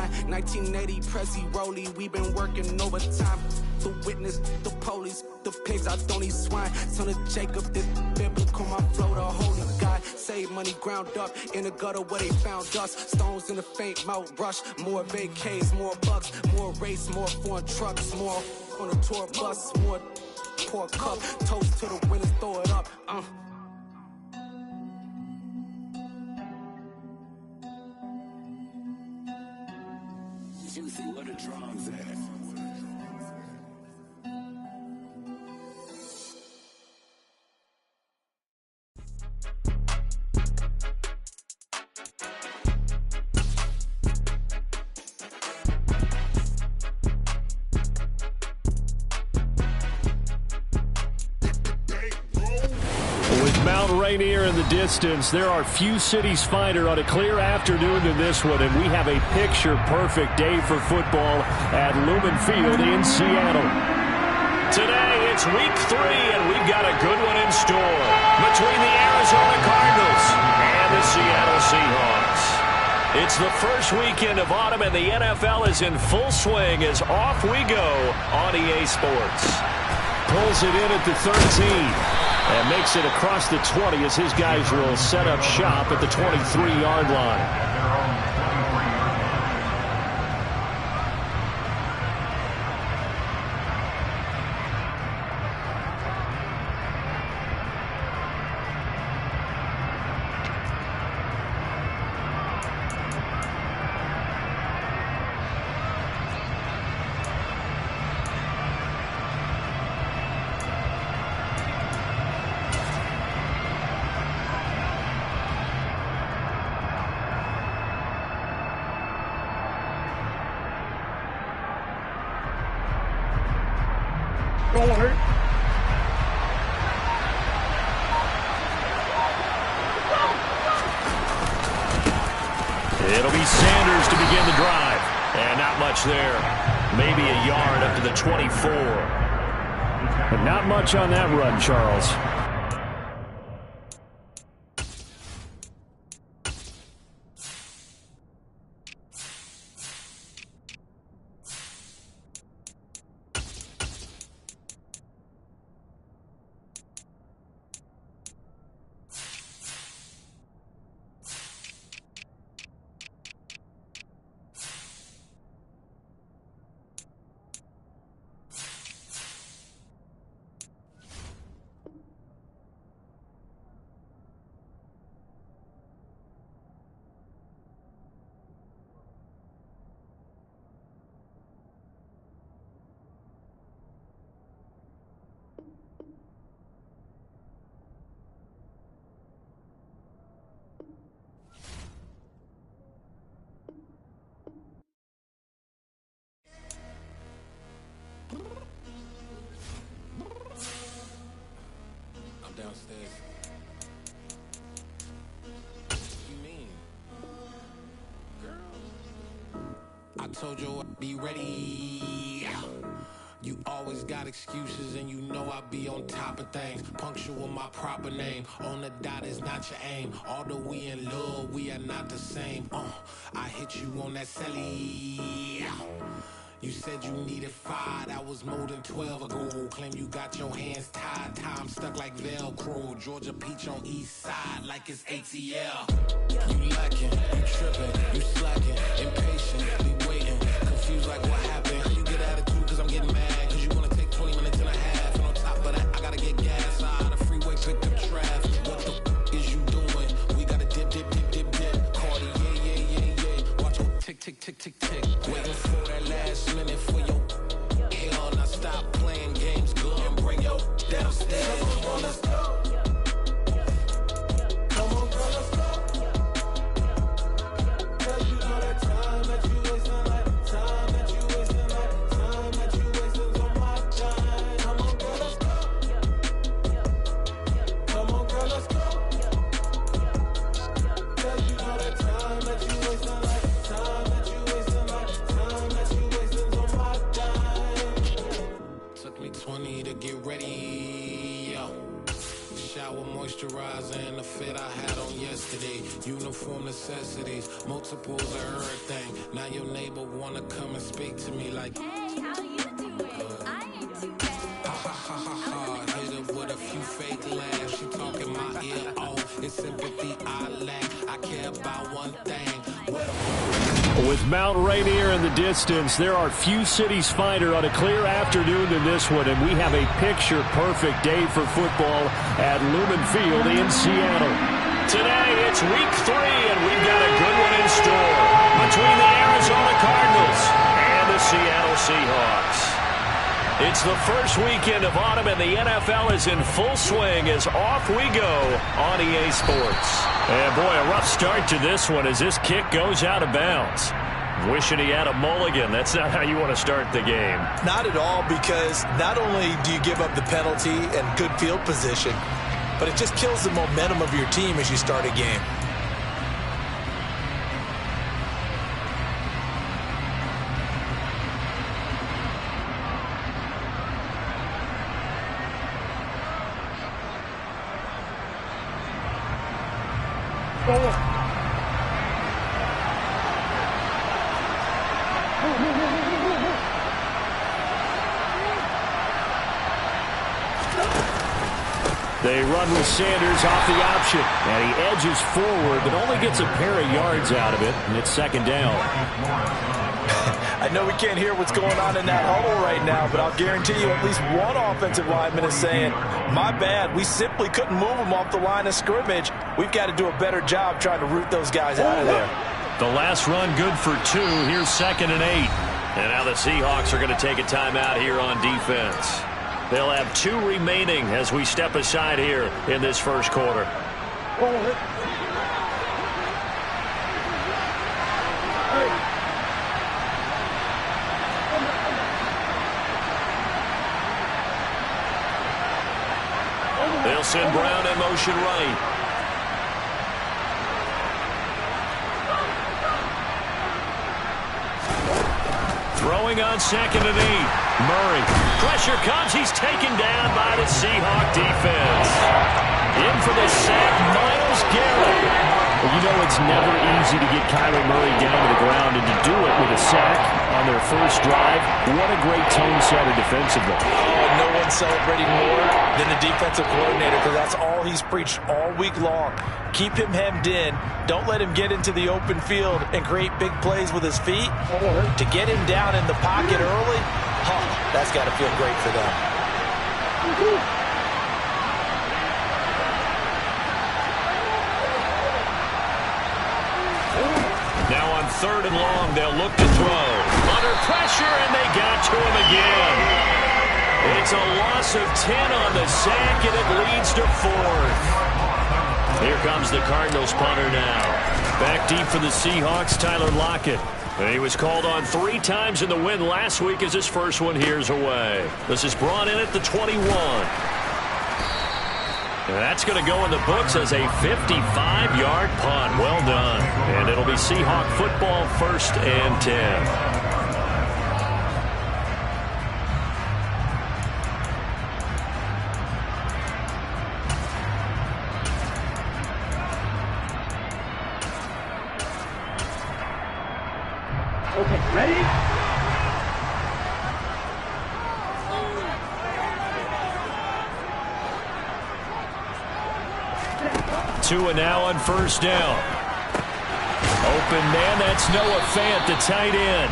line. 1980 Prezi Rollie, we been working overtime. The witness, the police, the pigs, I don't eat swine. Son of Jacob, this biblical, my flow, the holy God. Save money ground up in the gutter where they found us. Stones in the faint mouth rush. More vacays, more bucks, more race, more foreign trucks, more on a tour bus, more pour cup. Toast to the winners, throw it up. Juicy, where the drums at? With Mount Rainier in the distance, there are few cities finer on a clear afternoon than this one, and we have a picture-perfect day for football at Lumen Field in Seattle. Today, it's week 3, and we've got a good one in store between the Arizona Cardinals and the Seattle Seahawks. It's the first weekend of autumn, and the NFL is in full swing as off we go on EA Sports. Pulls it in at the 13. And makes it across the 20 as his guys will set up shop at the 23-yard line. It'll be Sanders to begin the drive. And not much there. Maybe a yard up to the 24. But not much on that run, Charles. Downstairs. What you mean? Girl, I told you I'd be ready. You always got excuses and you know I be on top of things. Punctual my proper name. On the dot is not your aim. Although we in love, we are not the same. I hit you on that celly. You said you needed 5, that was more than 12 ago. Claim you got your hands tied, time stuck like Velcro. Georgia peach on east side like it's ATL. You lacking, you tripping, you slacking, impatient, be waiting, confused like what happened. You get attitude cause I'm getting mad, cause you wanna take 20 minutes and a half. And on top of that, I gotta get gas out of the freeway, pick up traffic. What the is you doing? We gotta dip. Cardi, yeah. Watch it tick, tick. Waiting for that last minute for your hell. Now stop playing games, go and bring your downstairs. Come on, let's go. Come on, girl, let's go. Cause you know that time that you wasting, like time that you wasting, like time that you wasting on my time. Come on, girl, let's go. Come on, girl, let's go. Cause you know that time that you wasting, like time that you wasting, like time. uniform necessities, multiples of everything. Now your neighbor wanna come and speak to me like, Hey, how you doing? I ain't too bad. ha ha ha ha ha. Hit her with a few fake laughs. She talking my ear off. It's sympathy I lack. I care about one thing. With Mount Rainier in the distance, there are few cities finer on a clear afternoon than this one, and we have a picture-perfect day for football at Lumen Field in Seattle. Today, it's week 3, and we've got a good one in store between the Arizona Cardinals and the Seattle Seahawks. It's the first weekend of autumn, and the NFL is in full swing as off we go on EA Sports. And boy, a rough start to this one as this kick goes out of bounds. Wishing he had a mulligan. That's not how you want to start the game. Not at all, because not only do you give up the penalty and good field position, but it just kills the momentum of your team as you start a game. They run with Sanders off the option, and he edges forward, but only gets a pair of yards out of it, and it's second down. I know we can't hear what's going on in that huddle right now, but I'll guarantee you at least one offensive lineman is saying, my bad, we simply couldn't move them off the line of scrimmage. We've got to do a better job trying to root those guys out of there. The last run good for 2. Here's 2nd and 8. And now the Seahawks are going to take a timeout here on defense. They'll have 2 remaining as we step aside here in this first quarter. They'll send Brown in motion right. Throwing on 2nd and 8. Murray. Pressure comes. He's taken down by the Seahawk defense. In for the sack, Myles Garrett. Well, you know it's never easy to get Kyler Murray down to the ground, and to do it with a sack on their first drive, what a great tone setter defensively. Oh, no one's celebrating more than the defensive coordinator, because that's all he's preached all week long. Keep him hemmed in. Don't let him get into the open field and create big plays with his feet. To get him down in the pocket early, that's got to feel great for them. Now on 3rd and long, they'll look to throw. Under pressure, and they got to him again. It's a loss of 10 on the sack, and it leads to 4th. Here comes the Cardinals punter now. Back deep for the Seahawks, Tyler Lockett. And he was called on 3 times in the win last week as his first one here's away. This is brought in at the 21. And that's going to go in the books as a 55-yard punt. Well done. And it'll be Seahawk football, 1st and 10. Okay, ready? 2 and now on 1st down. Open man, that's Noah Fant, the tight end.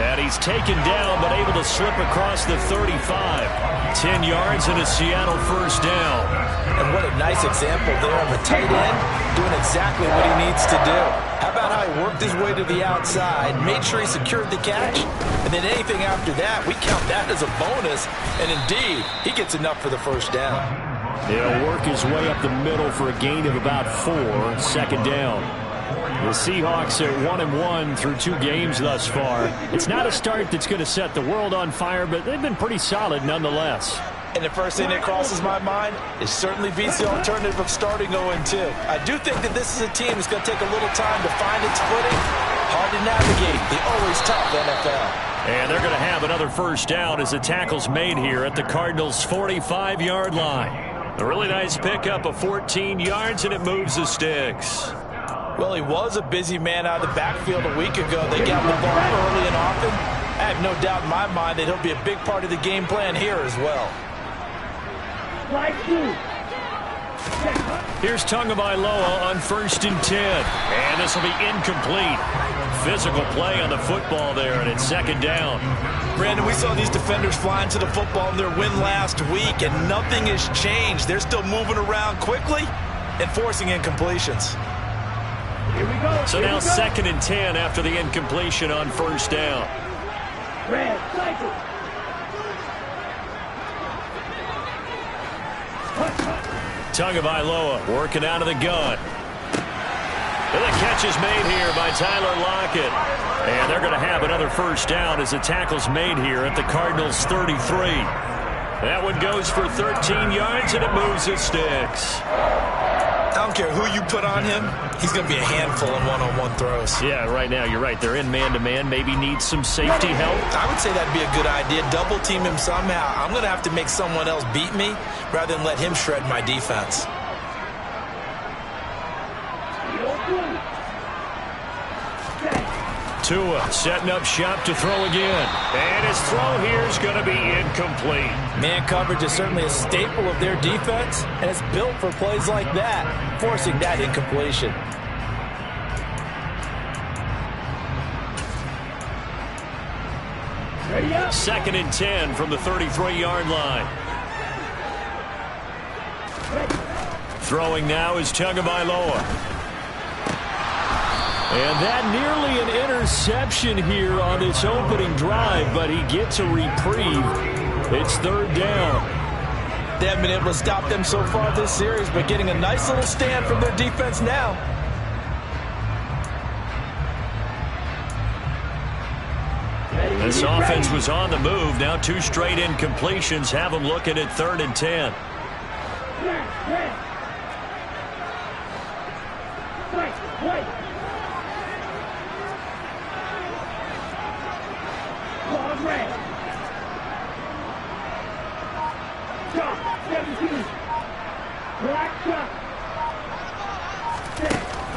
And he's taken down, but able to slip across the 35. 10 yards and a Seattle 1st down. And what a nice example there of a tight end doing exactly what he needs to do. How about how he worked his way to the outside, made sure he secured the catch, and then anything after that, we count that as a bonus. And indeed, he gets enough for the 1st down. He'll work his way up the middle for a gain of about 4. 2nd down. The Seahawks are 1-1 through 2 games thus far. It's not a start that's going to set the world on fire, but they've been pretty solid nonetheless. And the first thing that crosses my mind is certainly beats the alternative of starting 0-2. I do think that this is a team that's going to take a little time to find its footing. Hard to navigate the always tough NFL. And they're going to have another 1st down as the tackle's made here at the Cardinals' 45-yard line. A really nice pickup of 14 yards, and it moves the sticks. Well, he was a busy man out of the backfield a week ago. They got the ball early and often. I have no doubt in my mind that he'll be a big part of the game plan here as well. Here's Tagovailoa on 1st and 10. And this will be incomplete. Physical play on the football there, and it's 2nd down. Brandon, we saw these defenders flying to the football in their win last week, and nothing has changed. They're still moving around quickly and forcing incompletions. So now 2nd and 10 after the incompletion on 1st down. Red, cycle. Tagovailoa working out of the gun. And the catch is made here by Tyler Lockett. And they're going to have another 1st down as the tackle's made here at the Cardinals' 33. That one goes for 13 yards, and it moves the sticks. I don't care who you put on him. He's going to be a handful in one-on-one throws. Yeah, right now you're right. They're in man-to-man. Maybe need some safety help. I would say that'd be a good idea. Double team him somehow. I'm going to have to make someone else beat me rather than let him shred my defense. Tua setting up shop to throw again. And his throw here is going to be incomplete. Man coverage is certainly a staple of their defense, and it's built for plays like that, forcing that incompletion. Ready up. 2nd and 10 from the 33-yard line. Throwing now is Tagovailoa. And that nearly an interception here on this opening drive, but he gets a reprieve. It's 3rd down. They haven't been able to stop them so far this series, but getting a nice little stand from their defense now. This offense was on the move. Now 2 straight incompletions have them looking at 3rd and 10.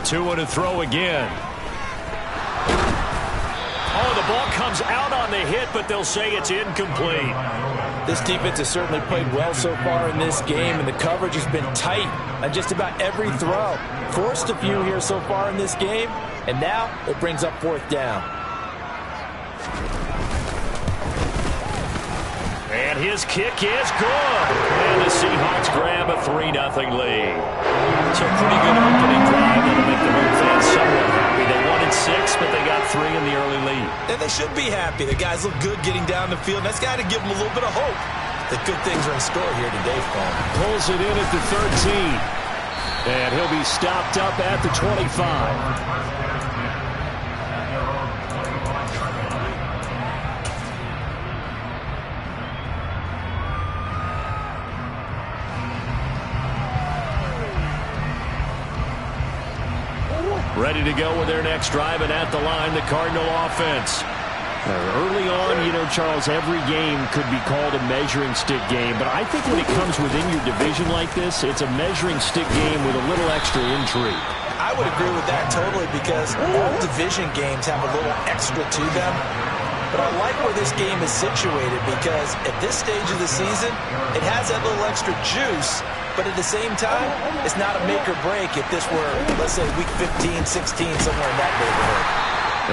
Tua to throw again. Oh, the ball comes out on the hit, but they'll say it's incomplete. This defense has certainly played well so far in this game, and the coverage has been tight on just about every throw. Forced a few here so far in this game, and now it brings up 4th down. And his kick is good. And the Seahawks grab a 3-0 lead. So a pretty good opening drive. That'll make the home fans somewhat happy. They wanted 6, but they got 3 in the early lead. And they should be happy. The guys look good getting down the field. That's got to give them a little bit of hope that good things are in store here today for them. Pulls it in at the 13. And he'll be stopped up at the 25. Ready to go with their next drive, and at the line, the Cardinal offense. Early on, you know, Charles, every game could be called a measuring stick game, but I think when it comes within your division like this, it's a measuring stick game with a little extra intrigue. I would agree with that totally, because all division games have a little extra to them. But I like where this game is situated, because at this stage of the season, it has that little extra juice. But at the same time, it's not a make or break if this were, let's say, week 15, 16, somewhere in that neighborhood.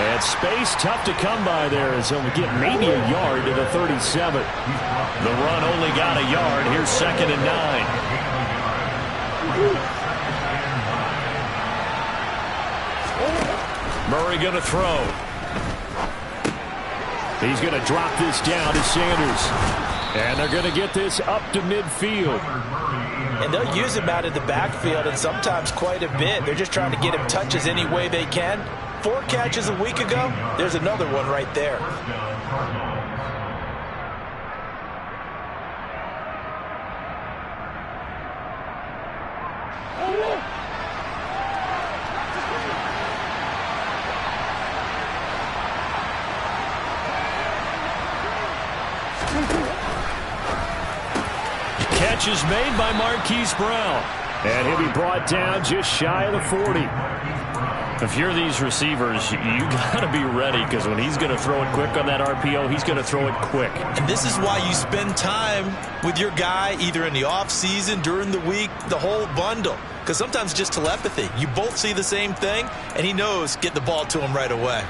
And space tough to come by there as he'll get maybe a yard to the 37. The run only got a yard. Here's 2nd and 9. Murray going to throw. He's going to drop this down to Sanders. And they're going to get this up to midfield. And they'll use him out of the backfield, and sometimes quite a bit. They're just trying to get him touches any way they can. 4 catches a week ago. There's another one right there. Catch is made by Marquise Brown. And he'll be brought down just shy of the 40. If you're these receivers, you got to be ready, because when he's going to throw it quick on that RPO, he's going to throw it quick. And this is why you spend time with your guy either in the offseason, during the week, the whole bundle. Because sometimes it's just telepathy. You both see the same thing, and he knows get the ball to him right away.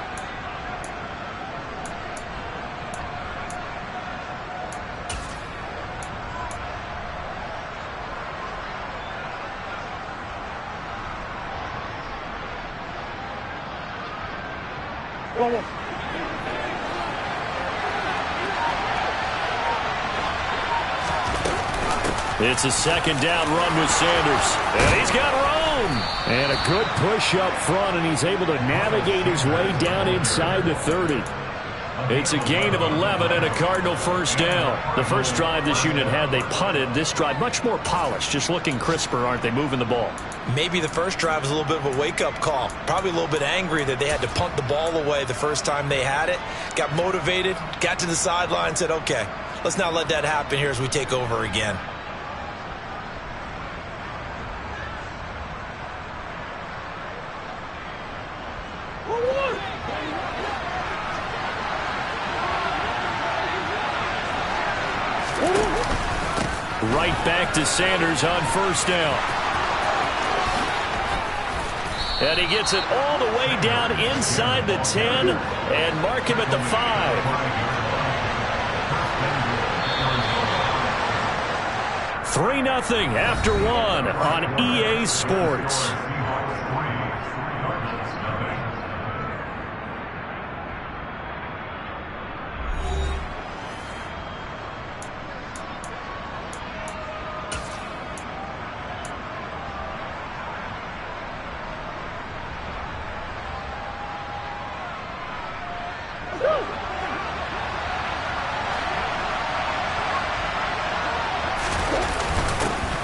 It's a second down run with Sanders. And he's got room. And a good push up front, and he's able to navigate his way down inside the 30. It's a gain of 11 and a Cardinal first down. The first drive this unit had, they punted. This drive, much more polished, just looking crisper, aren't they, moving the ball? Maybe the first drive was a little bit of a wake-up call. Probably a little bit angry that they had to punt the ball away the first time they had it. Got motivated, got to the sideline, said, okay, let's not let that happen here as we take over again. Right back to Sanders on first down. And he gets it all the way down inside the 10 and mark him at the 5. 3-0 after 1 on EA Sports.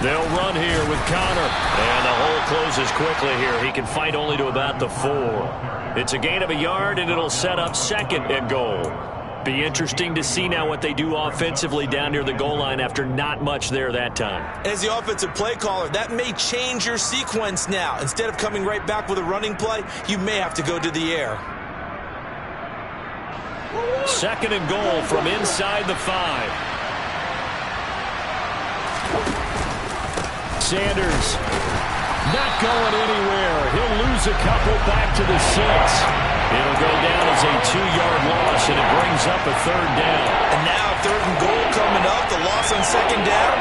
They'll run here with Connor. And the hole closes quickly here. He can fight only to about the 4. It's a gain of a yard, and it'll set up second and goal. Be interesting to see now what they do offensively down near the goal line after not much there that time. As the offensive play caller, that may change your sequence now. Instead of coming right back with a running play, you may have to go to the air. Second and goal from inside the 5. Sanders not going anywhere. He'll lose a couple back to the 6. It'll go down as a 2-yard loss, and it brings up a third down. And now third and goal coming up, the loss on second down.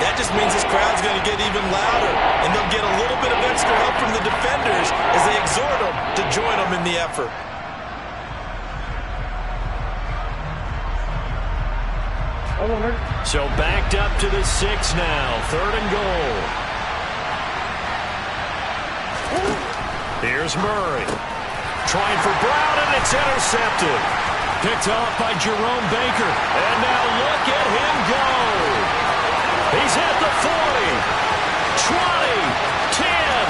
That just means this crowd's going to get even louder, and they'll get a little bit of extra help from the defenders as they exhort them to join them in the effort. So backed up to the 6 now. Third and goal. Here's Murray. Trying for Brown, and it's intercepted. Picked off by Jerome Baker. And now look at him go. He's at the 40, 20, 10.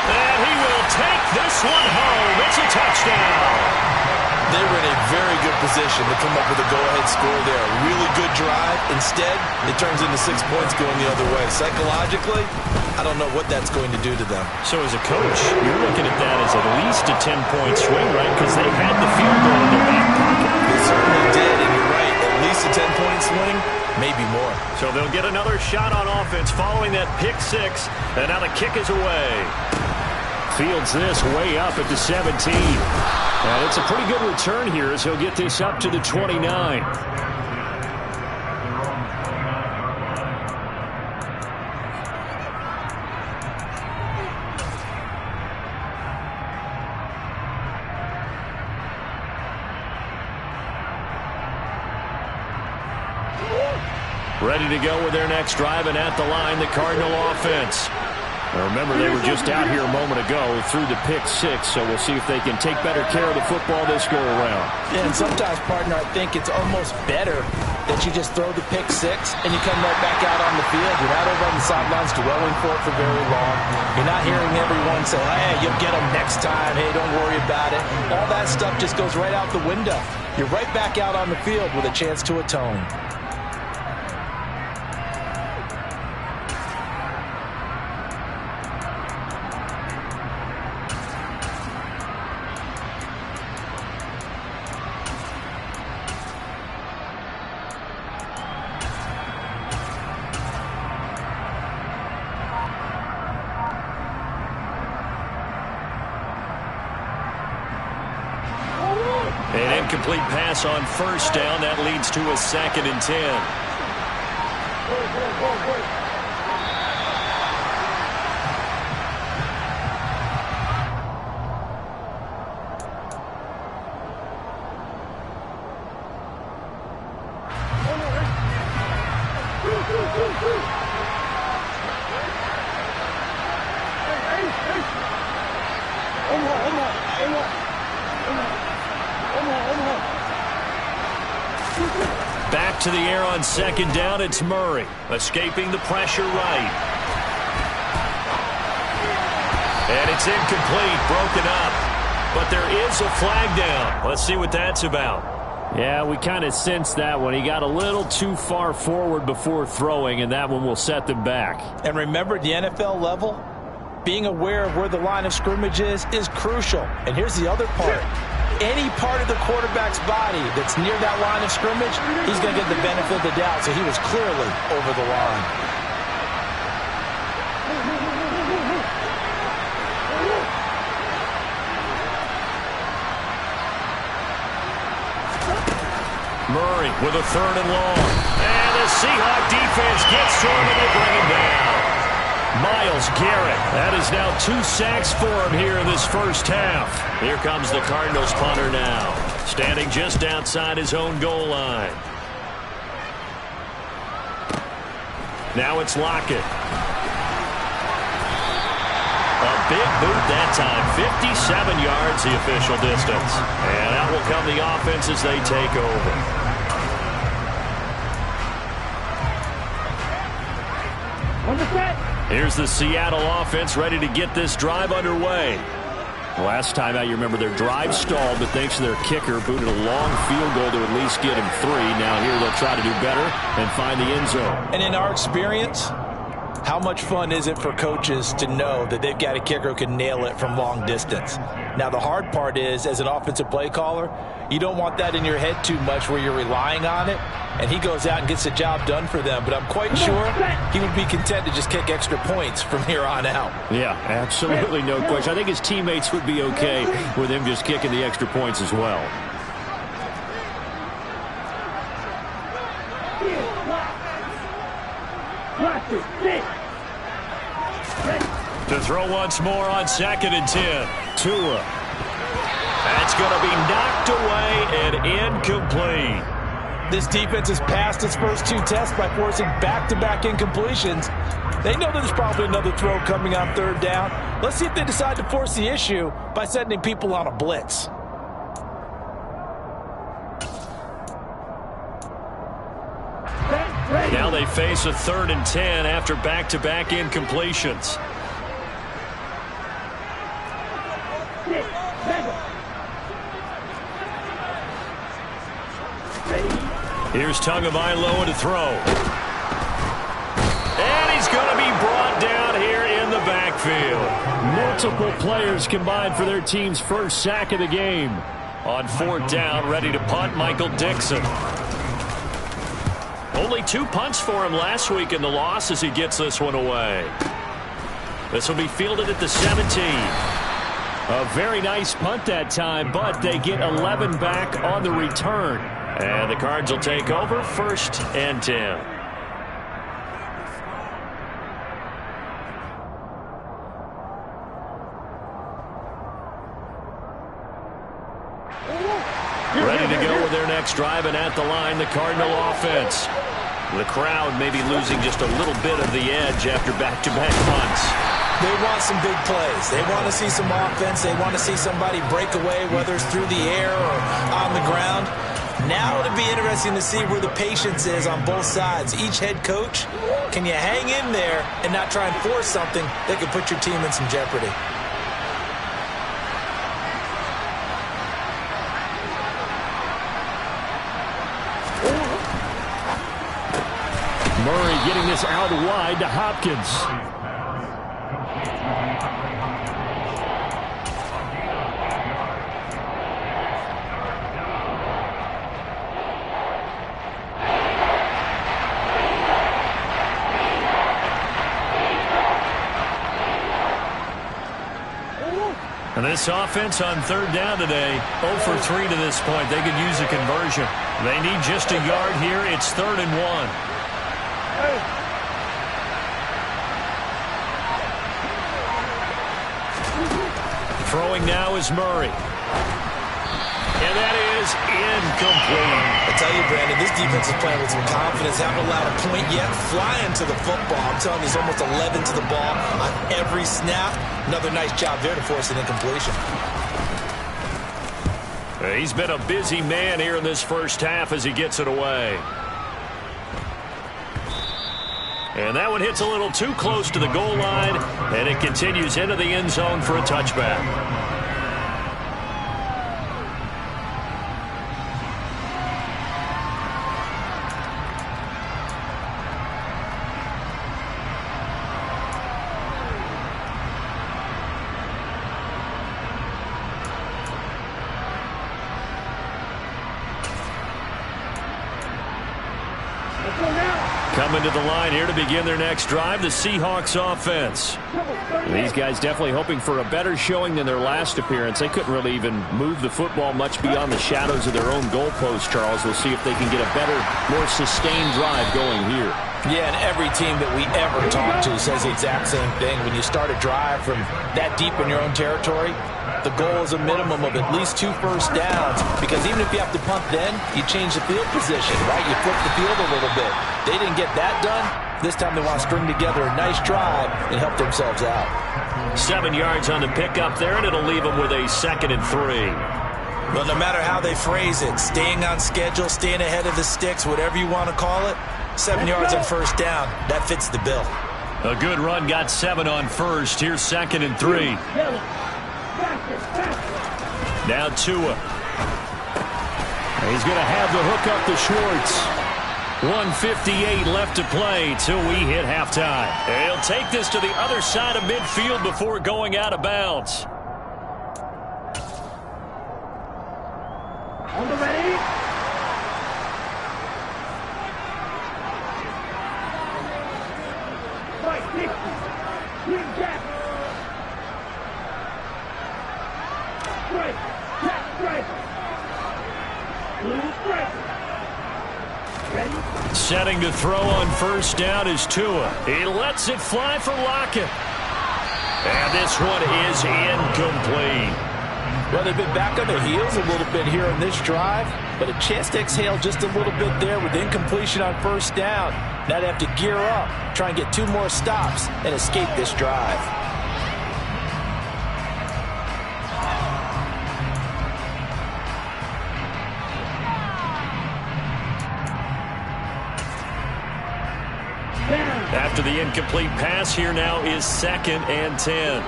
And he will take this one home. It's a touchdown. They were in a very good position to come up with a go-ahead score there. Really good drive. Instead, it turns into 6 points going the other way. Psychologically, I don't know what that's going to do to them. So as a coach, you're looking at that as at least a 10-point swing, right? Because they had the field goal in their back pocket. They certainly did, and you're right. At least a 10-point swing, maybe more. So they'll get another shot on offense following that pick 6, and now the kick is away. Fields this way up at the 17. And it's a pretty good return here as he'll get this up to the 29. Ready to go with their next drive, and at the line, the Cardinal offense. Now remember, they were just out here a moment ago through the pick 6, so we'll see if they can take better care of the football this go-around. Yeah, and sometimes, partner, I think it's almost better that you just throw the pick 6 and you come right back out on the field. You're not over on the sidelines dwelling for it for very long. You're not hearing everyone say, hey, you'll get them next time. Hey, don't worry about it. All that stuff just goes right out the window. You're right back out on the field with a chance to atone. An incomplete pass on first down. That leads to a 2nd and 10. Back to the air on 2nd down. It's Murray, escaping the pressure right. And it's incomplete, broken up. But there is a flag down. Let's see what that's about. Yeah, we kind of sensed that one. He got a little too far forward before throwing, and that one will set them back. And remember, at the NFL level, being aware of where the line of scrimmage is crucial. And here's the other part. Any part of the quarterback's body that's near that line of scrimmage, he's going to get the benefit of the doubt. So he was clearly over the line. Murray with a 3rd and long. And the Seahawk defense gets to him and they bring him down. Myles Garrett. That is now 2 sacks for him here in this first half. Here comes the Cardinals punter now, standing just outside his own goal line. Now it's Lockett. A big boot that time. 57 yards the official distance. And out will come the offense as they take over. Here's the Seattle offense ready to get this drive underway. Last time out, you remember their drive stalled, but thanks to their kicker, booted a long field goal to at least get him 3. Now here they'll try to do better and find the end zone. And in our experience, how much fun is it for coaches to know that they've got a kicker who can nail it from long distance? Now, the hard part is, as an offensive play caller, you don't want that in your head too much where you're relying on it, and he goes out and gets the job done for them. But I'm quite sure he would be content to just kick extra points from here on out. Yeah, absolutely no question. I think his teammates would be okay with him just kicking the extra points as well. To throw once more on 2nd and 10. Tua. That's going to be knocked away and incomplete. This defense has passed its first 2 tests by forcing back-to-back incompletions. They know that there's probably another throw coming on 3rd down. Let's see if they decide to force the issue by sending people on a blitz. Now they face a 3rd and 10 after back-to-back incompletions. Here's Tagovailoa to throw. And he's going to be brought down here in the backfield. Multiple players combined for their team's first sack of the game. On 4th down, ready to punt, Michael Dixon. Only 2 punts for him last week in the loss as he gets this one away. This will be fielded at the 17. A very nice punt that time, but they get 11 back on the return. And the Cards will take over 1st and 10. Ready to go with their next drive, and at the line, the Cardinal offense. The crowd maybe losing just a little bit of the edge after back-to-back punts. They want some big plays. They want to see some offense. They want to see somebody break away, whether it's through the air or on the ground. Now it'll be interesting to see where the patience is on both sides. Each head coach, can you hang in there and not try and force something that could put your team in some jeopardy? Murray getting this out wide to Hopkins. And this offense on third down today, 0 for 3 to this point. They could use a conversion. They need just a yard here. It's 3rd and 1. Throwing now is Murray. And that is incomplete. I tell you, Brandon, this defense is playing with some confidence. Haven't allowed a point yet. Flying to the football. I'm telling you, there's almost 11 to the ball on every snap. Another nice job there to force an incompletion. He's been a busy man here in this first half as he gets it away. And that one hits a little too close to the goal line, and it continues into the end zone for a touchback. Coming to the line here to begin their next drive, the Seahawks offense. These guys definitely hoping for a better showing than their last appearance. They couldn't really even move the football much beyond the shadows of their own goalpost, Charles. We'll see if they can get a better, more sustained drive going here. Yeah, and every team that we ever talk to says the exact same thing. When you start a drive from that deep in your own territory, the goal is a minimum of at least 2 first downs, because even if you have to punt then, you change the field position, right? You flip the field a little bit. They didn't get that done. This time they want to string together a nice drive and help themselves out. 7 yards on the pickup there, and it'll leave them with a 2nd and 3. Well, no matter how they phrase it, staying on schedule, staying ahead of the sticks, whatever you want to call it, 7 yards on first down, that fits the bill. A good run got 7 on first. Here's 2nd and 3. Now Tua. He's going to have the hook up to Schwartz. 1:58 left to play till we hit halftime. He'll take this to the other side of midfield before going out of bounds. On the ready. Right, 60. Swing back. Strike. Back strike. Blue strike. Ready? Setting to throw on first down is Tua. He lets it fly for Lockett. And this one is incomplete. Well, they've been back on their heels a little bit here in this drive, but a chance to exhale just a little bit there with incompletion on first down. Now they have to gear up, try and get 2 more stops, and escape this drive. After the incomplete pass, here now is 2nd and 10.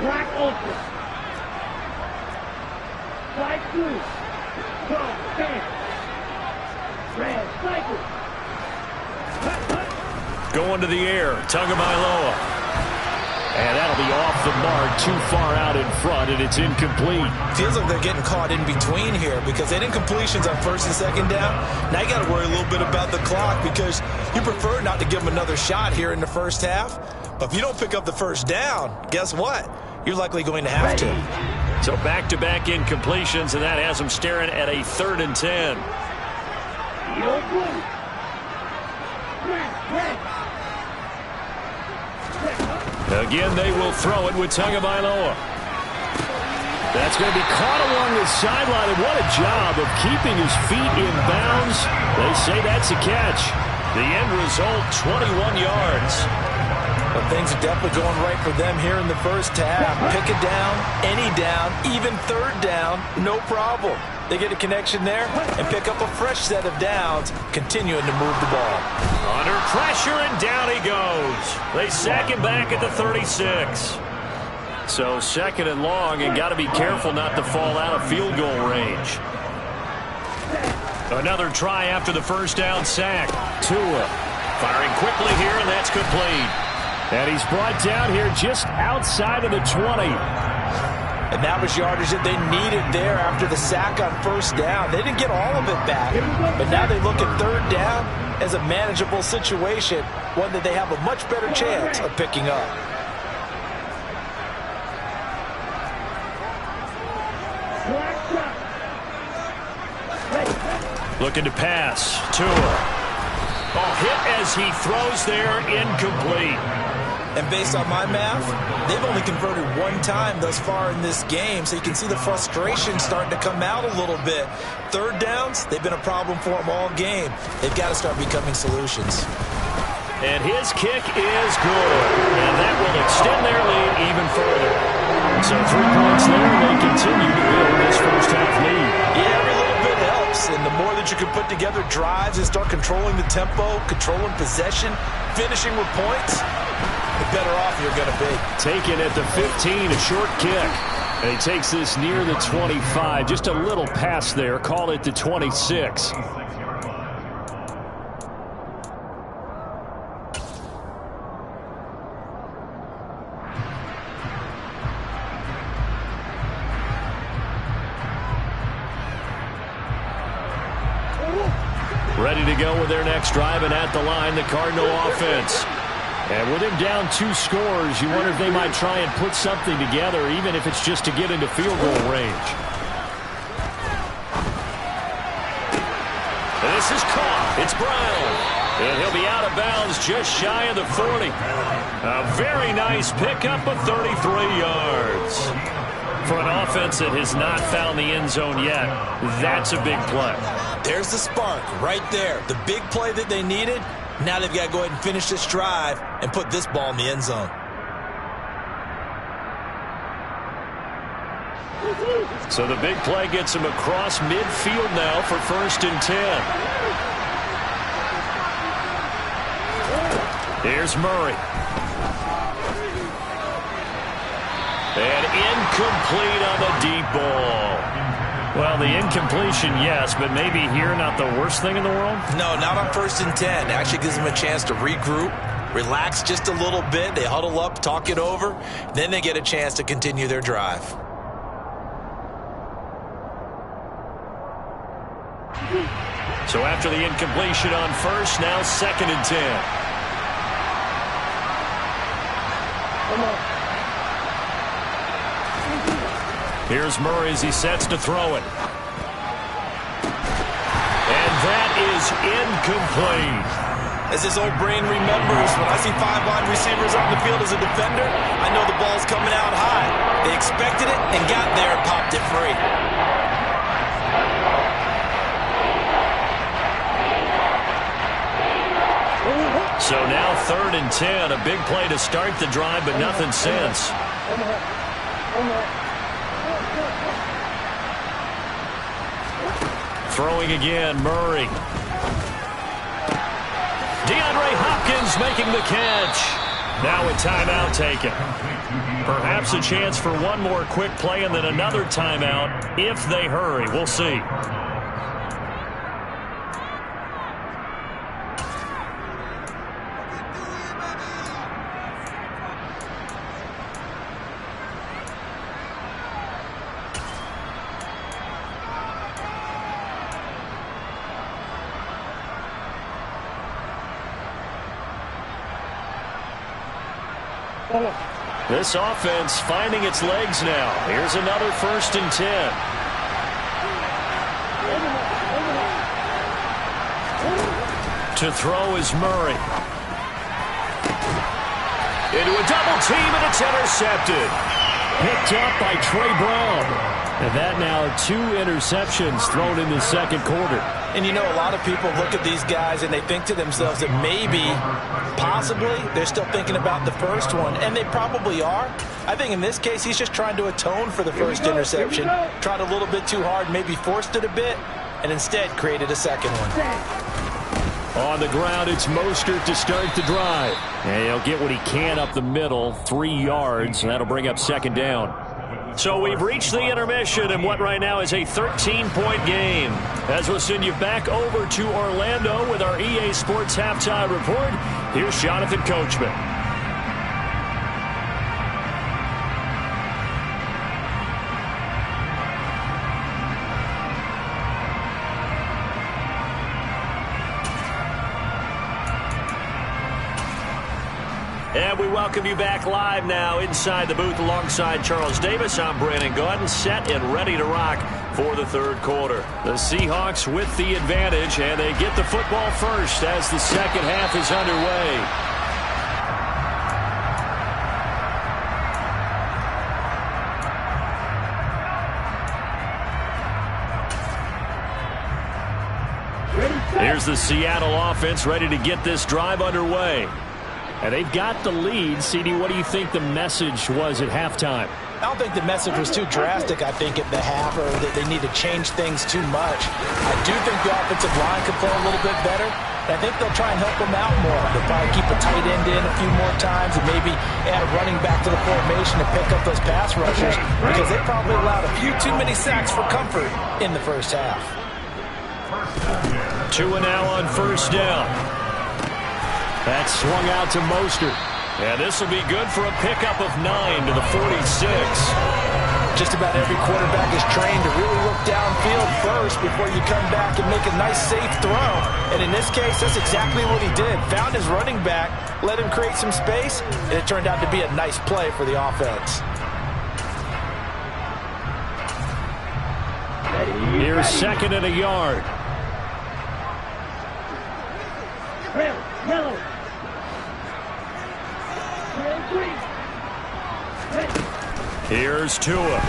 Black open. Side 2. Go. Stand. Red. Cycle. Going to the air. Tagovailoa. And that'll be off the mark, too far out in front, and it's incomplete. Feels like they're getting caught in between here because they had incompletions on first and second down. Now you got to worry a little bit about the clock because you prefer not to give them another shot here in the first half. But if you don't pick up the first down, guess what? You're likely going to have to. So back-to-back incompletions, and that has them staring at a 3rd and 10. Again, they will throw it with Tagovailoa. That's going to be caught along the sideline, and what a job of keeping his feet in bounds. They say that's a catch. The end result, 21 yards. But things are definitely going right for them here in the first half. Pick a down, any down, even 3rd down, no problem. They get a connection there and pick up a fresh set of downs, continuing to move the ball. Under pressure, and down he goes. They sack him back at the 36. So 2nd and long, and got to be careful not to fall out of field goal range. Another try after the first down sack. Tua firing quickly here, and that's complete. And he's brought down here just outside of the 20. And that was yardage that they needed there after the sack on first down. They didn't get all of it back, but now they look at 3rd down as a manageable situation, one that they have a much better chance of picking up. Looking to pass. Tua. Oh, hit as he throws there, incomplete. And based on my math, they've only converted one time thus far in this game, so you can see the frustration starting to come out a little bit. Third downs, they've been a problem for them all game. They've got to start becoming solutions. And his kick is good. And that will extend their lead even further. So 3 points there, and they continue to build this first-half lead. Yeah, every little bit helps. And the more that you can put together drives and start controlling the tempo, controlling possession, finishing with points, the better off you're going to be. Taken at the 15, a short kick. And he takes this near the 25. Just a little pass there. Call it the 26. Ready to go with their next drive, and at the line, the Cardinal offense. And with him down 2 scores, you wonder if they might try and put something together, even if it's just to get into field goal range. And this is caught. It's Brown. And he'll be out of bounds just shy of the 40. A very nice pickup of 33 yards. For an offense that has not found the end zone yet, that's a big play. There's the spark right there. The big play that they needed. Now they've got to go ahead and finish this drive and put this ball in the end zone. So the big play gets him across midfield now for 1st and 10. Here's Murray. And incomplete on the deep ball. Well, the incompletion, yes, but maybe here not the worst thing in the world? No, not on 1st and 10. It actually gives them a chance to regroup, relax just a little bit. They huddle up, talk it over. Then they get a chance to continue their drive. So after the incompletion on 1st, now 2nd and 10. Here's Murray as he sets to throw it. And that is incomplete. As his old brain remembers, when I see 5 wide receivers on the field as a defender, I know the ball's coming out high. They expected it and got there and popped it free. So now 3rd and 10, a big play to start the drive, but nothing since. Throwing again, Murray. DeAndre Hopkins making the catch. Now a timeout taken. Perhaps a chance for one more quick play and then another timeout if they hurry. We'll see. This offense finding its legs now. Here's another 1st and 10. To throw is Murray. Into a double team, and it's intercepted. Picked up by Trey Brown. And that now 2 interceptions thrown in the 2nd quarter. And you know, a lot of people look at these guys and they think to themselves that maybe, possibly, they're still thinking about the first one. And they probably are. I think in this case, he's just trying to atone for the first interception. Tried a little bit too hard, maybe forced it a bit, and instead created a second one. On the ground, it's Mostert to start the drive. And he'll get what he can up the middle, 3 yards, and that'll bring up 2nd down. So we've reached the intermission in what right now is a 13-point game. As we'll send you back over to Orlando with our EA Sports Halftime Report, here's Jonathan Coachman. And we welcome you back live now inside the booth alongside Charles Davis. I'm Brandon Gaudin, set and ready to rock for the third quarter. The Seahawks with the advantage, and they get the football first as the second half is underway. Here's the Seattle offense ready to get this drive underway. And they've got the lead. CD, what do you think the message was at halftime? I don't think the message was too drastic, I think, at the half, or that they need to change things too much. I do think the offensive line could play a little bit better. I think they'll try and help them out more. They'll probably keep a tight end in a few more times and maybe add a running back to the formation to pick up those pass rushers, because they probably allowed a few too many sacks for comfort in the first half. 2 now on first down. That's swung out to Mostert. And this will be good for a pickup of 9 to the 46. Just about every quarterback is trained to really look downfield first before you come back and make a nice, safe throw. And in this case, that's exactly what he did. Found his running back, let him create some space, and it turned out to be a nice play for the offense. Here's second and a yard. Yellow. Here's Tua.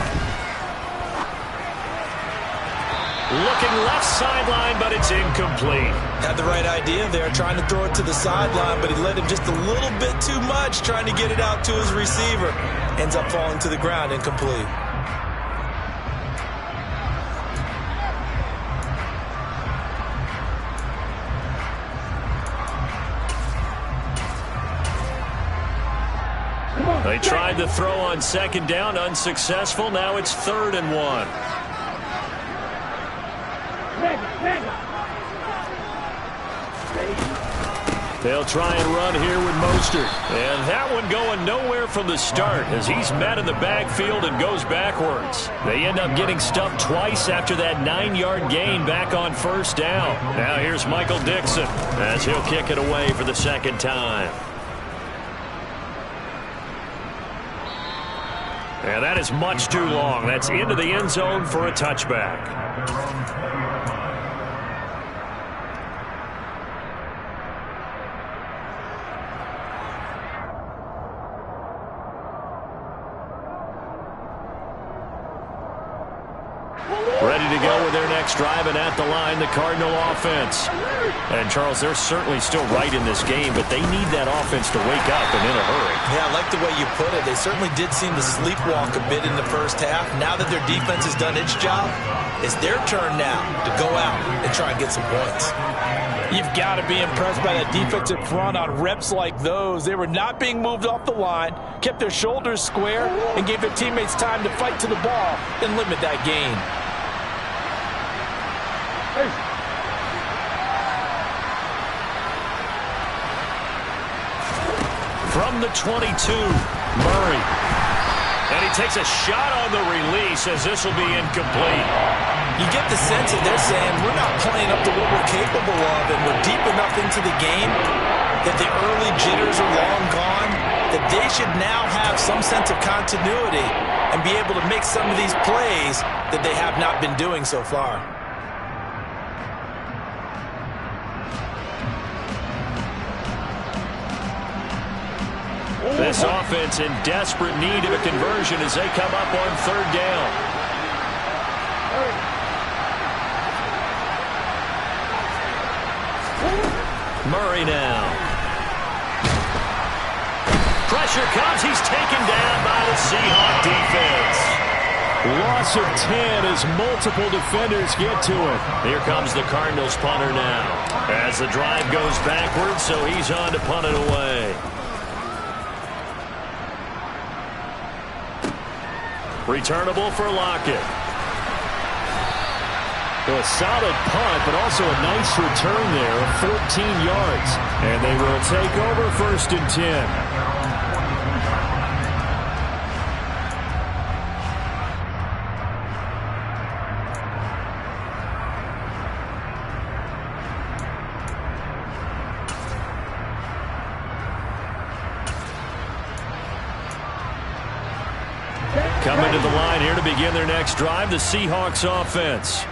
Looking left sideline, but it's incomplete. Had the right idea there, trying to throw it to the sideline, but he let him just a little bit too much, trying to get it out to his receiver. Ends up falling to the ground, incomplete. They tried the throw on second down, unsuccessful. Now it's 3rd and 1. They'll try and run here with Mostert. And that one going nowhere from the start as he's met in the backfield and goes backwards. They end up getting stuffed twice after that 9-yard gain back on first down. Now here's Michael Dixon as he'll kick it away for the second time. And that is much too long. That's into the end zone for a touchback. Ready to go with their next drive, and at the line, the Cardinal offense. And, Charles, they're certainly still right in this game, but they need that offense to wake up and in a hurry. Yeah, I like the way you put it. They certainly did seem to sleepwalk a bit in the first half. Now that their defense has done its job, it's their turn now to go out and try and get some points. You've got to be impressed by that defensive front on reps like those. They were not being moved off the line, kept their shoulders square, and gave their teammates time to fight to the ball and limit that gain. From the 22, Murray. And he takes a shot on the release as this will be incomplete. You get the sense that they're saying we're not playing up to what we're capable of, and we're deep enough into the game that the early jitters are long gone, that they should now have some sense of continuity and be able to make some of these plays that they have not been doing so far. This offense in desperate need of a conversion as they come up on third down. Murray now. Pressure comes. He's taken down by the Seahawk defense. Loss of 10 as multiple defenders get to it. Here comes the Cardinals punter now. As the drive goes backwards, so he's on to punt it away. Returnable for Lockett. A solid punt, but also a nice return there of 14 yards. And they will take over 1st and 10. Coming to the line here to begin their next drive, the Seahawks offense.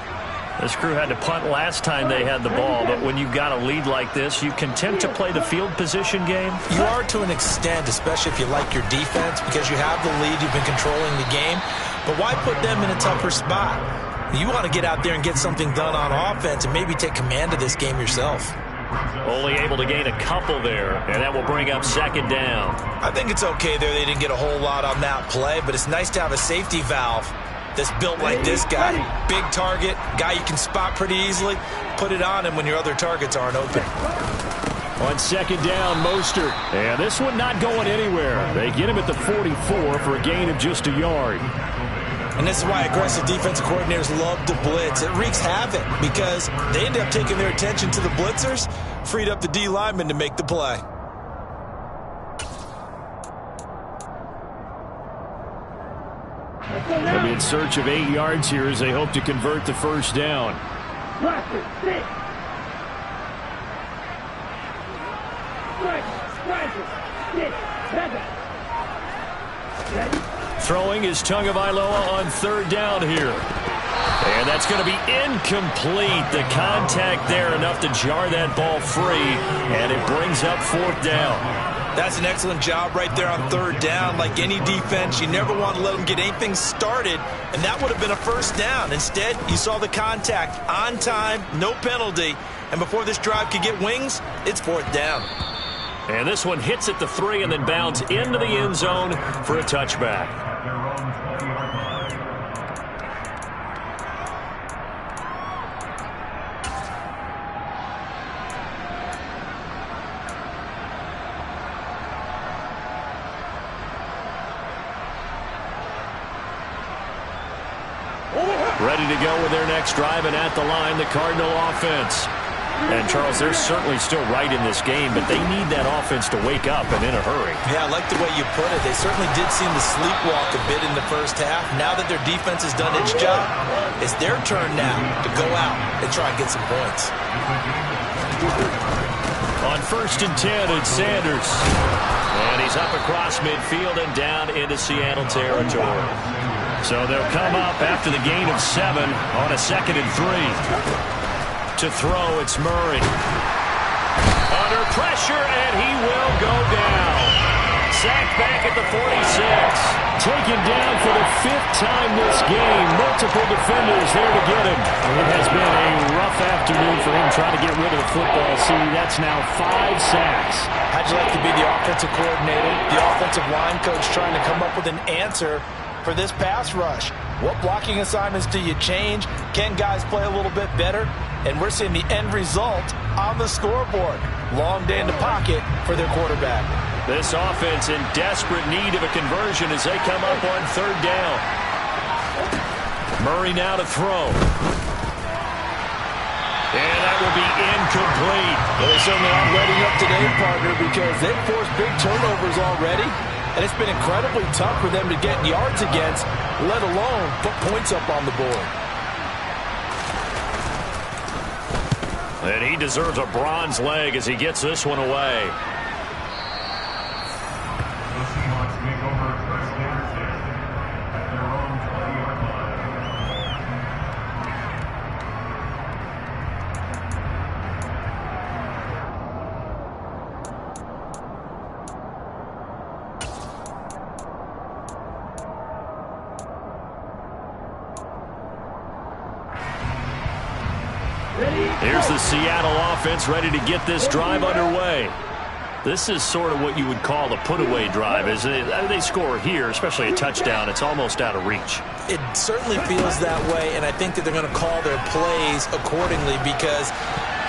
This crew had to punt last time they had the ball, but when you've got a lead like this, you content to play the field position game? You are to an extent, especially if you like your defense, because you have the lead, you've been controlling the game. But why put them in a tougher spot? You want to get out there and get something done on offense and maybe take command of this game yourself. Only able to gain a couple there, and that will bring up second down. I think it's okay there. They didn't get a whole lot on that play, but it's nice to have a safety valve that's built like this guy. Big target, guy you can spot pretty easily. Put it on him when your other targets aren't open. On second down, Mostert. And this one not going anywhere. They get him at the 44 for a gain of just a yard. And this is why aggressive defensive coordinators love to blitz. It wreaks havoc because they end up taking their attention to the blitzers, freed up the D lineman to make the play. They'll be in search of 8 yards here as they hope to convert the first down. Throwing is Tagovailoa on third down here. And that's going to be incomplete. The contact there enough to jar that ball free, and it brings up fourth down. That's an excellent job right there on third down. Like any defense, you never want to let them get anything started, and that would have been a first down. Instead, you saw the contact on time, no penalty, and before this drive could get wings, it's fourth down. And this one hits at the 3 and then bounds into the end zone for a touchback. Ready to go with their next drive, and at the line, the Cardinal offense. And, Charles, they're certainly still right in this game, but they need that offense to wake up and in a hurry. Yeah, I like the way you put it. They certainly did seem to sleepwalk a bit in the first half. Now that their defense has done its job, it's their turn now to go out and try and get some points. On 1st and 10, it's Sanders. And he's up across midfield and down into Seattle territory. So they'll come up after the gain of 7 on a 2nd and 3. To throw, it's Murray. Under pressure, and he will go down. Sacked back at the 46. Taken down for the 5th time this game. Multiple defenders there to get him. It has been a rough afternoon for him trying to get rid of the football. See, that's now 5 sacks. How'd you like to be the offensive coordinator, the offensive line coach trying to come up with an answer for this pass rush? What blocking assignments do you change? Can guys play a little bit better? And we're seeing the end result on the scoreboard. Long day in the pocket for their quarterback. This offense in desperate need of a conversion as they come up on 3rd down. Murray now to throw. And that will be incomplete. Well, they certainly aren't letting up today, partner, because they've forced big turnovers already. And it's been incredibly tough for them to get yards against, let alone put points up on the board. And he deserves a bronze leg as he gets this one away. Here's the Seattle offense ready to get this drive underway. This is sort of what you would call a put-away drive. As they score here, especially a touchdown, it's almost out of reach. It certainly feels that way, and I think that they're going to call their plays accordingly because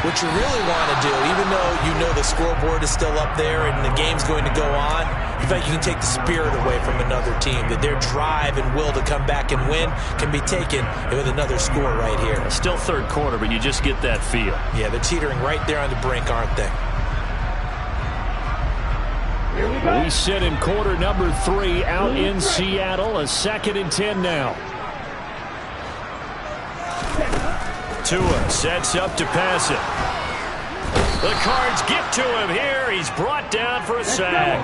what you really want to do, even though you know the scoreboard is still up there and the game's going to go on, you feel like you can take the spirit away from another team, that their drive and will to come back and win can be taken with another score right here. Still 3rd quarter, but you just get that feel. Yeah, they're teetering right there on the brink, aren't they? We sit in quarter number 3 out in Seattle. A 2nd and 10 now. Tua sets up to pass it. The Cards get to him here. He's brought down for a sack.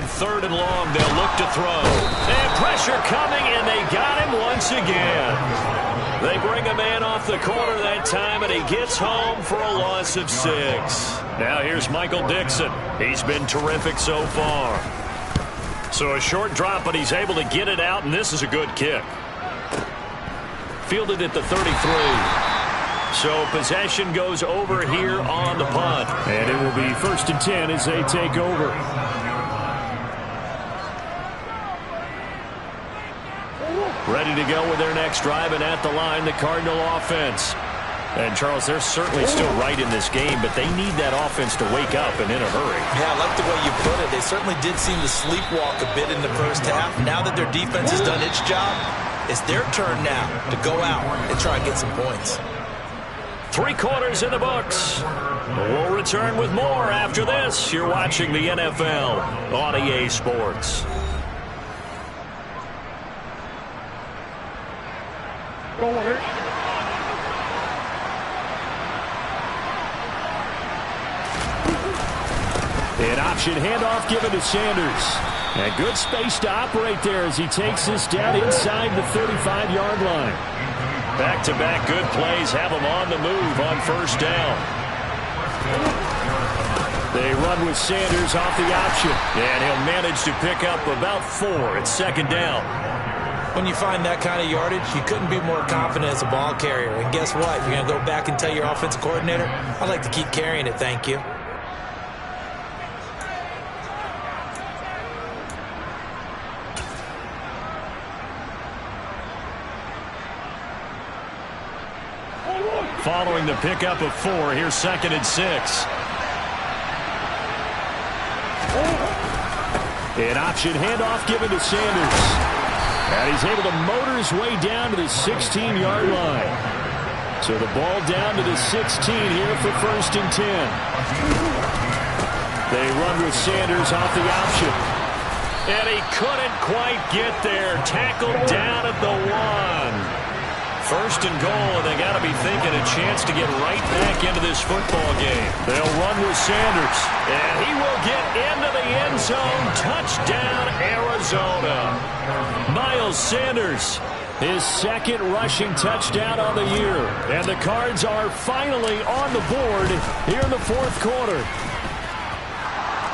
3rd and long. They'll look to throw. And pressure coming, and they got him once again. They bring a man off the corner that time, and he gets home for a loss of 6. Now here's Michael Dixon. He's been terrific so far. So a short drop, but he's able to get it out, and this is a good kick. Fielded at the 33. So possession goes over here on the punt. And it will be 1st and 10 as they take over. Ready to go with their next drive, and at the line, the Cardinal offense. And, Charles, they're certainly still right in this game, but they need that offense to wake up and in a hurry. Yeah, I like the way you put it. They certainly did seem to sleepwalk a bit in the first half. Now that their defense has done its job, it's their turn now to go out and try and get some points. 3 quarters in the books. We'll return with more after this. You're watching the NFL on EA Sports. An option handoff given to Sanders. And good space to operate there as he takes this down inside the 35-yard line. Back-to-back good plays have him on the move on 1st down. They run with Sanders off the option, and he'll manage to pick up about 4 at 2nd down. When you find that kind of yardage, you couldn't be more confident as a ball carrier. And guess what? You're going to go back and tell your offensive coordinator, I'd like to keep carrying it, thank you. Following the pickup of 4, here's 2nd and 6. An option handoff given to Sanders. And he's able to motor his way down to the 16-yard line. So the ball down to the 16 here for 1st and 10. They run with Sanders off the option. And he couldn't quite get there. Tackled down at the 1. 1st and goal, and they got to be thinking a chance to get right back into this football game. They'll run with Sanders, and he will get into the end zone. Touchdown, Arizona. Miles Sanders, his 2nd rushing touchdown on the year. And the Cards are finally on the board here in the 4th quarter.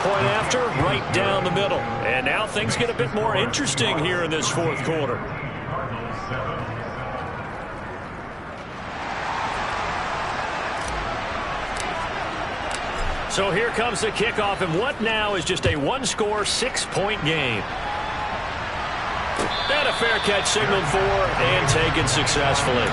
Point after, right down the middle. And now things get a bit more interesting here in this 4th quarter. So here comes the kickoff, and what now is just a 1-score, 6-point game. And a fair catch signaled for and taken successfully.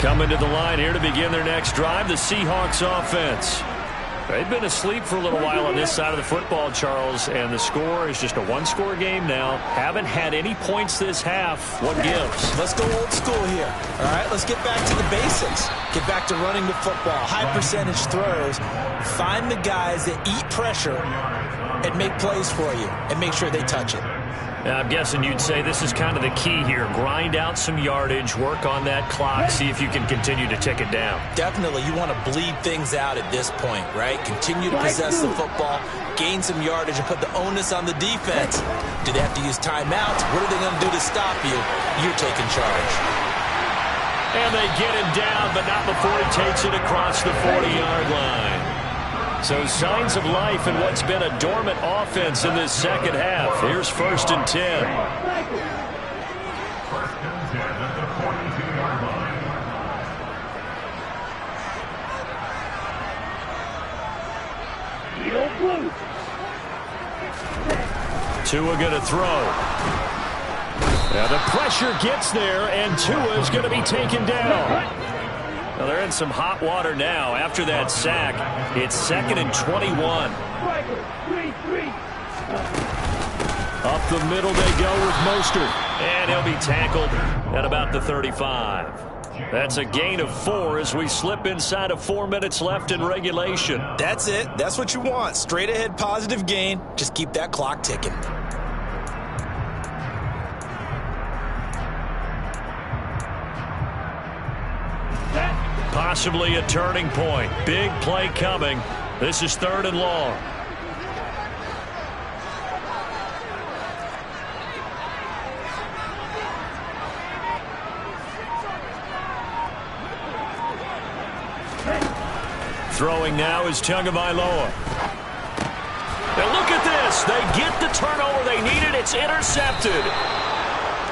Coming to the line here to begin their next drive, the Seahawks offense. They've been asleep for a little while on this side of the football, Charles, and the score is just a 1-score game now. Haven't had any points this half. What gives? Let's go old school here. All right, let's get back to the basics. Get back to running the football, high percentage throws. Find the guys that eat pressure and make plays for you and make sure they touch it. I'm guessing you'd say this is kind of the key here. Grind out some yardage, work on that clock, see if you can continue to tick it down. Definitely. You want to bleed things out at this point, right? Continue to possess the football, gain some yardage, and put the onus on the defense. Do they have to use timeouts? What are they going to do to stop you? You're taking charge. And they get him down, but not before he takes it across the 40-yard line. So signs of life in what's been a dormant offense in this 2nd half. Here's 1st and 10. Tua going to throw. Now the pressure gets there, and Tua is going to be taken down. Well, they're in some hot water now. After that sack, it's 2nd and 21. Up the middle they go with Mostert. And he'll be tackled at about the 35. That's a gain of 4 as we slip inside of 4 minutes left in regulation. That's it. That's what you want. Straight ahead positive gain. Just keep that clock ticking. Possibly a turning point. Big play coming. This is 3rd and long. Throwing now is Tagovailoa. And look at this. They get the turnover they needed. It's intercepted.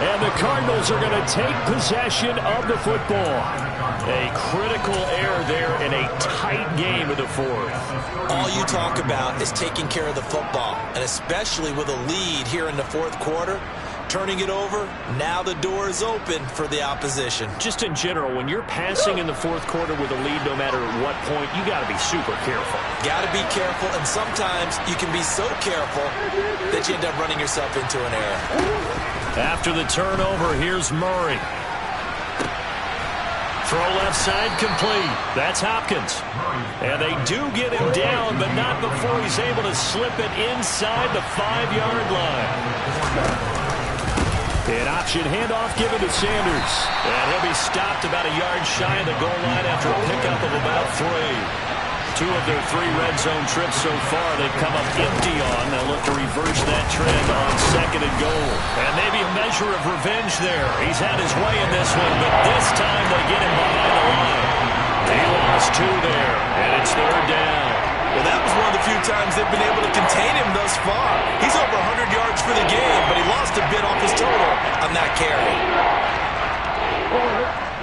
And the Cardinals are going to take possession of the football. A critical error there in a tight game of the 4th. All you talk about is taking care of the football, and especially with a lead here in the 4th quarter. Turning it over, now the door is open for the opposition. Just in general, when you're passing in the 4th quarter with a lead, no matter at what point, you got to be super careful. Got to be careful, and sometimes you can be so careful that you end up running yourself into an error. After the turnover, here's Murray. Throw left side complete. That's Hopkins. And they do get him down, but not before he's able to slip it inside the 5-yard line. An option handoff given to Sanders. And he'll be stopped about a yard shy of the goal line after a pickup of about 3. 2 of their 3 red zone trips so far they've come up empty on. They'll look to reverse that trend on 2nd and goal. And maybe a measure of revenge there. He's had his way in this one, but this time they get him behind the line. He lost 2 there, and it's 3rd down. Well, that was one of the few times they've been able to contain him thus far. He's over 100 yards for the game, but he lost a bit off his total on that carry.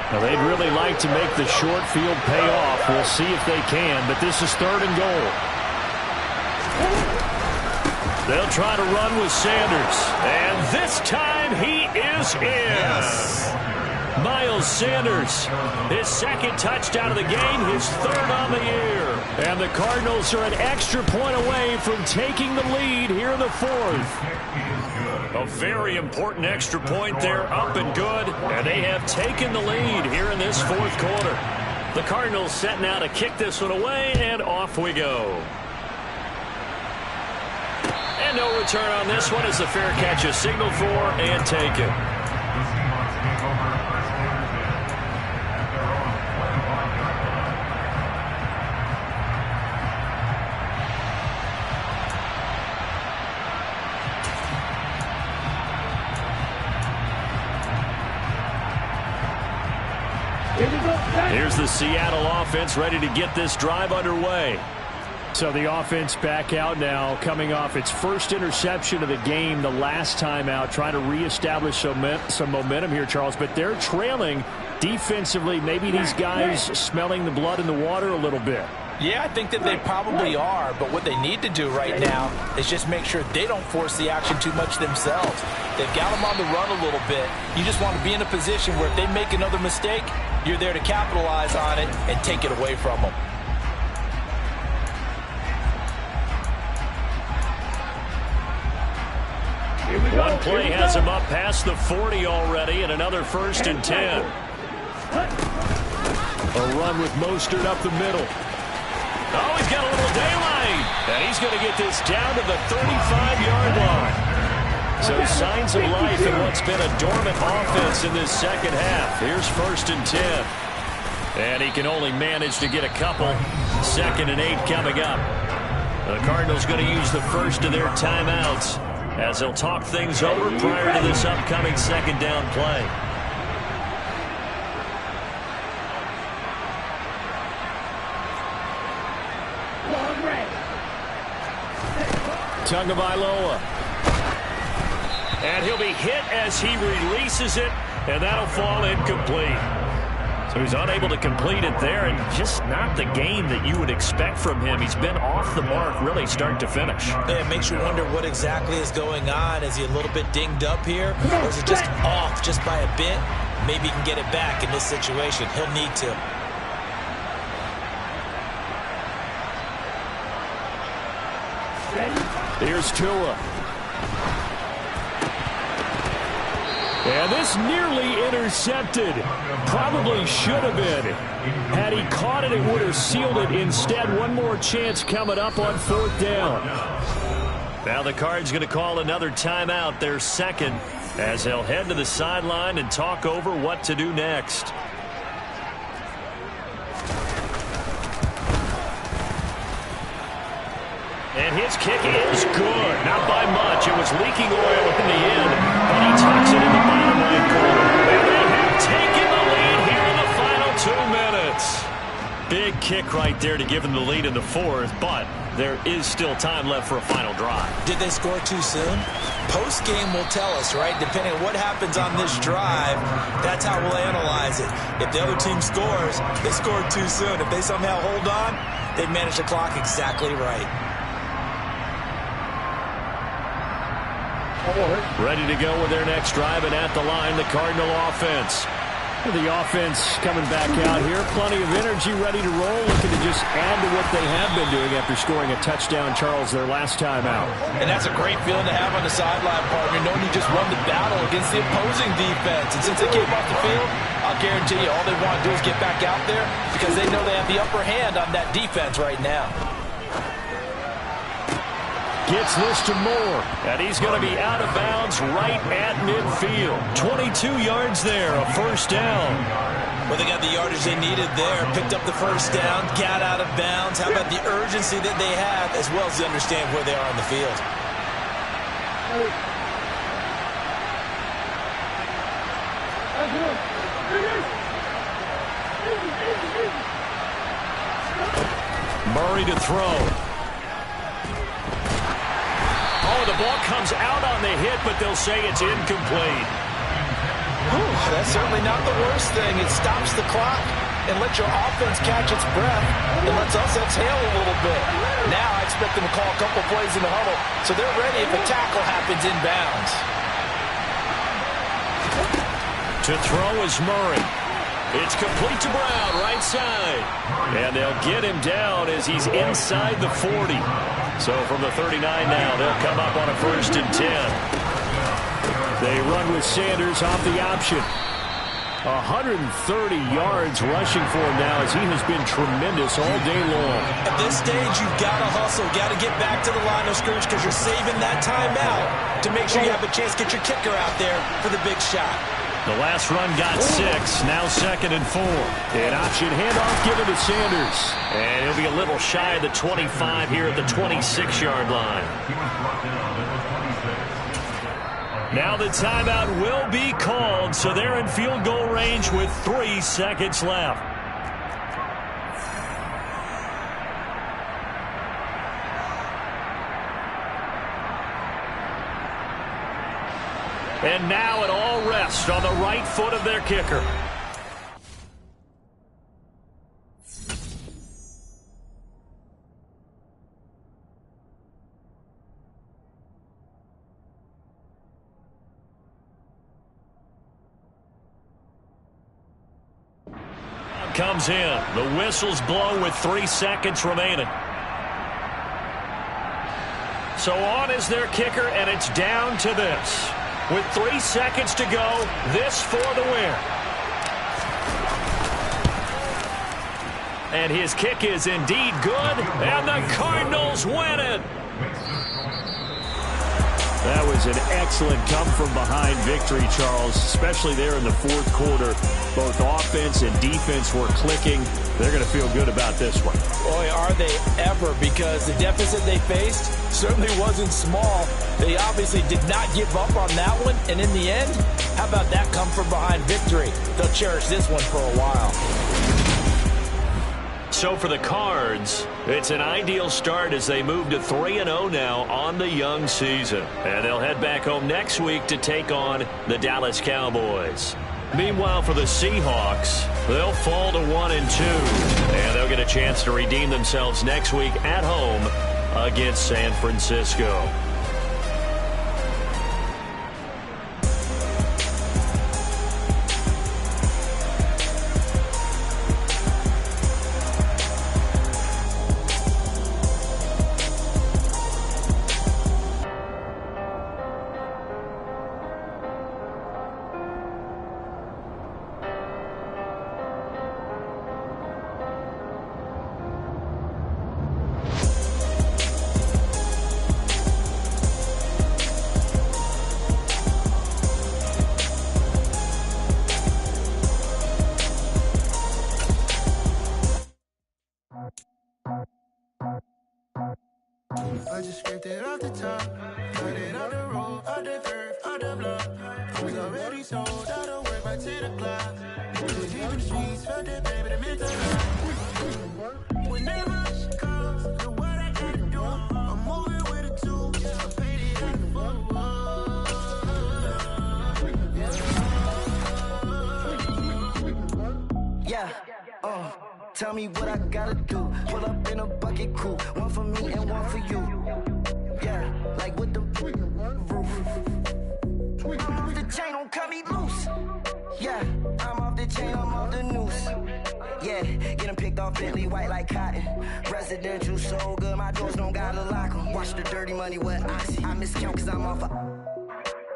Now, they'd really like to make the short field pay off. We'll see if they can, but this is 3rd and goal. They'll try to run with Sanders, and this time he is in. Yes. Miles Sanders, his 2nd touchdown of the game, his 3rd on the year. And the Cardinals are an extra point away from taking the lead here in the 4th. A very important extra point there, up and good. And they have taken the lead here in this 4th quarter. The Cardinals set now to kick this one away, and off we go. And no return on this one as the fair catch is signaled for and taken. Here's the Seattle offense ready to get this drive underway. So the offense back out now, coming off its 1st interception of the game the last time out, trying to reestablish some momentum here, Charles. But they're trailing defensively. Maybe these guys smelling the blood in the water a little bit. Yeah, I think that they probably are, but what they need to do right now is just make sure they don't force the action too much themselves. They've got them on the run a little bit. You just want to be in a position where if they make another mistake, you're there to capitalize on it and take it away from them. One play has him up past the 40 already, and another 1st and 10. A run with Mostert up the middle. Oh, he's got a little daylight. And he's going to get this down to the 35-yard line. So signs of life in what's been a dormant offense in this 2nd half. Here's 1st and 10. And he can only manage to get a couple. 2nd and 8 coming up. The Cardinals going to use the first of their timeouts as they'll talk things over prior to this upcoming 2nd down play. Tagovailoa. And he'll be hit as he releases it, and that'll fall incomplete. So he's unable to complete it there, and just not the game that you would expect from him. He's been off the mark really start to finish. Yeah, it makes you wonder what exactly is going on. Is he a little bit dinged up here, or is it just off just by a bit? Maybe he can get it back in this situation. He'll need to. Here's Tua. And this nearly intercepted. Probably should have been. Had he caught it, it would have sealed it. Instead, one more chance coming up on 4th down. Now the Cards going to call another timeout, their second, as they'll head to the sideline and talk over what to do next. And his kick is good. Not by much. It was leaking oil in the end, but he tucks it in the bottom right corner. And they have taken the lead here in the final 2 minutes. Big kick right there to give them the lead in the 4th, but there is still time left for a final drive. Did they score too soon? Post-game will tell us, right? Depending on what happens on this drive, that's how we'll analyze it. If the other team scores, they scored too soon. If they somehow hold on, they've managed the clock exactly right. Ready to go with their next drive, and at the line, the Cardinal offense. The offense coming back out here. Plenty of energy, ready to roll, looking to just add to what they have been doing after scoring a touchdown, Charles, their last time out. And that's a great feeling to have on the sideline, partner, knowing you just won the battle against the opposing defense. And since they came off the field, I'll guarantee you all they want to do is get back out there because they know they have the upper hand on that defense right now. Gets this to Moore, and he's going to be out of bounds right at midfield. 22 yards there, a 1st down. Well, they got the yardage they needed there, picked up the 1st down, got out of bounds. How about the urgency that they have, as well as to understand where they are on the field? Murray to throw. The ball comes out on the hit, but they'll say it's incomplete. That's certainly not the worst thing. It stops the clock and lets your offense catch its breath and lets us exhale a little bit. Now I expect them to call a couple plays in the huddle, so they're ready if a tackle happens inbounds. To throw is Murray. It's complete to Brown, right side. And they'll get him down as he's inside the 40. So from the 39 now, they'll come up on a 1st and 10. They run with Sanders off the option. 130 yards rushing for him now as he has been tremendous all day long. At this stage, you've got to hustle, got to get back to the line of scrimmage because you're saving that timeout to make sure you have a chance to get your kicker out there for the big shot. The last run got 6, now 2nd and 4. An option handoff given to Sanders. And he'll be a little shy of the 25 here at the 26-yard line. Now the timeout will be called, so they're in field goal range with 3 seconds left. And now it all rests on the right foot of their kicker. Comes in. The whistles blow with 3 seconds remaining. So on is their kicker, and it's down to this. With 3 seconds to go, this for the win. And his kick is indeed good, and the Cardinals win it. That was an excellent come-from-behind victory, Charles, especially there in the 4th quarter. Both offense and defense were clicking. They're going to feel good about this one. Boy, are they ever, because the deficit they faced certainly wasn't small. They obviously did not give up on that one, and in the end, how about that come-from-behind victory? They'll cherish this one for a while. So for the Cards, it's an ideal start as they move to 3-0 now on the young season. And they'll head back home next week to take on the Dallas Cowboys. Meanwhile, for the Seahawks, they'll fall to 1-2. And they'll get a chance to redeem themselves next week at home against San Francisco. to the clock. Deep in the streets, felt that baby, the mental. Whenever she calls, do what I gotta do. I'm moving with a tool. I paid it out the Yeah, tell me what I gotta do. Pull up in a bucket crew, one for me and one for you. Yeah, like with the roof. I'm off the chain, don't cut me loose. Yeah, I'm off the chain, I'm off the noose. Yeah, get them picked off Bentley, white like cotton. Residential so good, my doors don't gotta lock them. Watch the dirty money with oxy. I miscount cause I'm off a...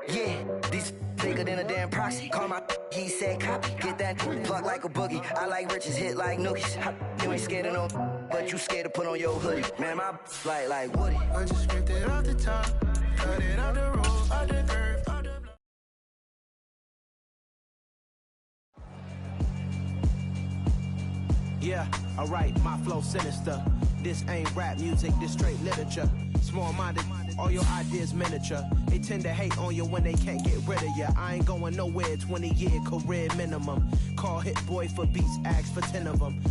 Yeah, these bigger than a damn proxy. Call my he said copy. Get that plug like a boogie. I like riches, hit like nookies. You ain't scared of no, but you scared to put on your hoodie. Man, my like Woody. I just scraped it off the top. Cut it out the road, out the curve, out the block. Yeah, alright, my flow sinister. This ain't rap music, this straight literature. Small-minded, all your ideas miniature. They tend to hate on you when they can't get rid of you. I ain't going nowhere, 20-year career minimum. Call Hit Boy for beats, ask for 10 of them.